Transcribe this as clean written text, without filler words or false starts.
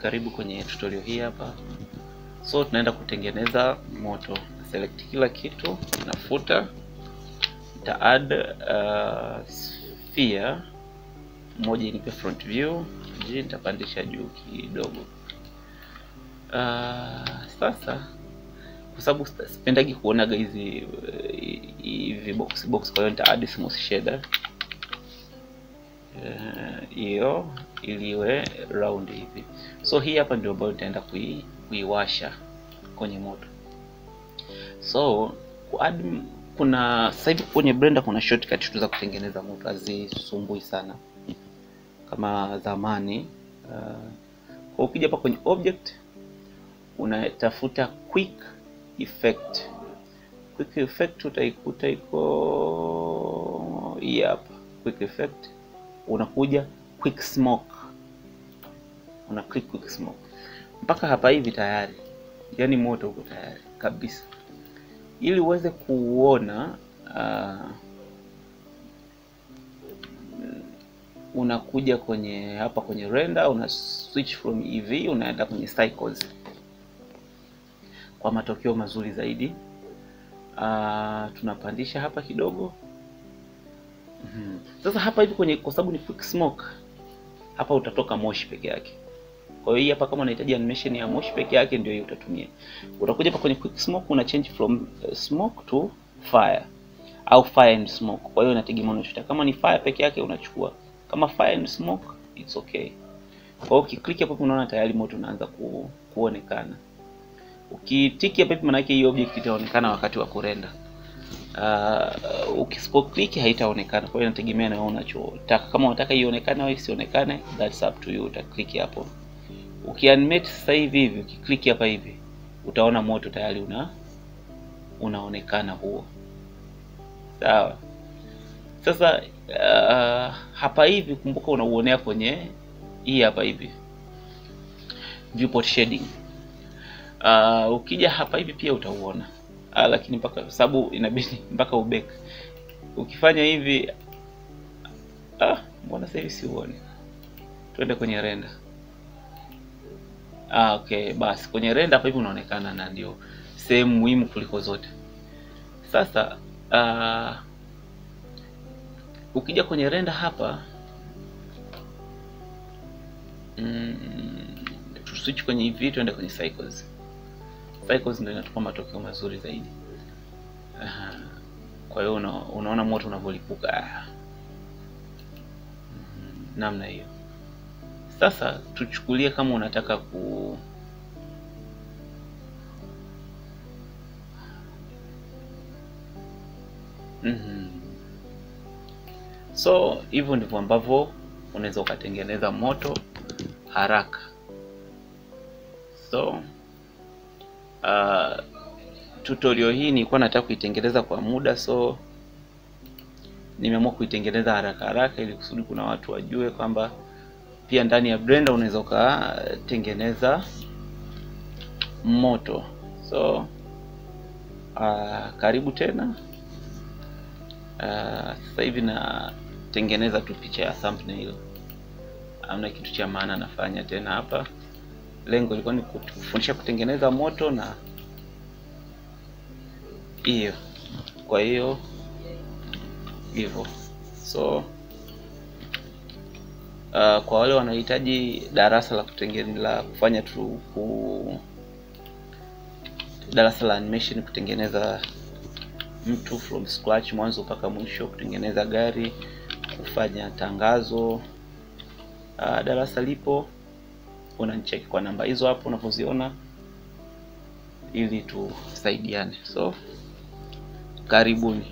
karibu kwenye tutorial hii hapa. So tunaenda kutengeneza moto. Select kila kitu, nafuta, nita add sphere moja inipe front view, nitapandisha juu kidogo. Sasa kwa sababu sipendagi kuonaga hizi box, kwa hiyo nita add smooth shader hiyo iliwe round hivi. So hii hapa ndio ambayo nitaenda kuiwasha kwenye moto. So kuna sasa hivi kwenye Blender kuna shortcut tu za kutengeneza moto, hazisumbui sana kama zamani. Kwa ukija hapa kwenye object unatafuta quick effect. Quick effect utaikuta iko hii hapa, quick effect. Unakuja quick smoke, una click quick smoke mpaka hapa hivi tayari, yani moto uko tayari kabisa. Ili uweze kuona unakuja kwenye hapa kwenye render, una switch from EV unaenda kwenye cycles kwa matokeo mazuri zaidi. Tunapandisha hapa kidogo. Sasa hapa hivi kwenye, kwa sababu ni quick smoke, hapa utatoka moshi peke yake. Kwa hiyo hapa kama unahitaji animation ya moshi peke yake ndio hiyo utatumia. Utakuja hapa kwenye quick smoke una change from smoke to fire au fire and smoke. Kwa hiyo inategemea unachotaka. Kama ni fire peke yake unachukua. Kama fire and smoke it's okay. Kwa hiyo ukiklik hapo unaona tayari moto unaanza kuonekana. Ukitiki hapa maana yake hii object itaonekana wakati wa kurenda. Ukisipo click haitaonekana. Kwa hiyo inategemea na wewe unachotaka. Kama unataka ionekane au isionekane, that's up to you. Uta click hapo. Ukianimate sasa hivi ukiklik hapa hivi utaona moto tayari unaonekana huo. Sawa. Sasa hapa hivi kumbuka unauonea kwenye hii hapa hivi viewport shading. Ukija hapa hivi pia utauona. Lakini mpaka sababu inabidi mpaka ubek. Ukifanya hivi mbona sasa hivi siuone. Twende kwenye render. Okay, basi kwenye render hapa hivi unaonekana, na ndio sehemu muhimu kuliko zote. Sasa ukija kwenye render hapa switch kwenye hivi, tuende kwenye cycles. Cycles ndio inatupa matokeo mazuri zaidi. Kwa hiyo unaona moto unavyolipuka namna hiyo. Sasa tuchukulie kama unataka So hivyo ndivyo ambavyo unaweza ukatengeneza moto haraka. So tutorial hii nilikuwa nataka kuitengeneza kwa muda, so nimeamua kuitengeneza haraka ili kusudi kuna watu wajue kwamba pia ndani ya Blender unaweza ukatengeneza moto. So karibu tena. Sasa hivi natengeneza tu picha ya thumbnail. Hamna kitu cha maana nafanya tena hapa. Lengo lilikuwa ni kufundisha kutengeneza moto na hiyo. Kwa hiyo hivyo. So kwa wale wanahitaji darasa la kutengeneza, kufanya tu darasa la animation, kutengeneza mtu from scratch mwanzo mpaka mwisho, kutengeneza gari, kufanya tangazo, darasa lipo. Unanicheck kwa namba hizo hapo unapoziona ili tusaidiane. So karibuni.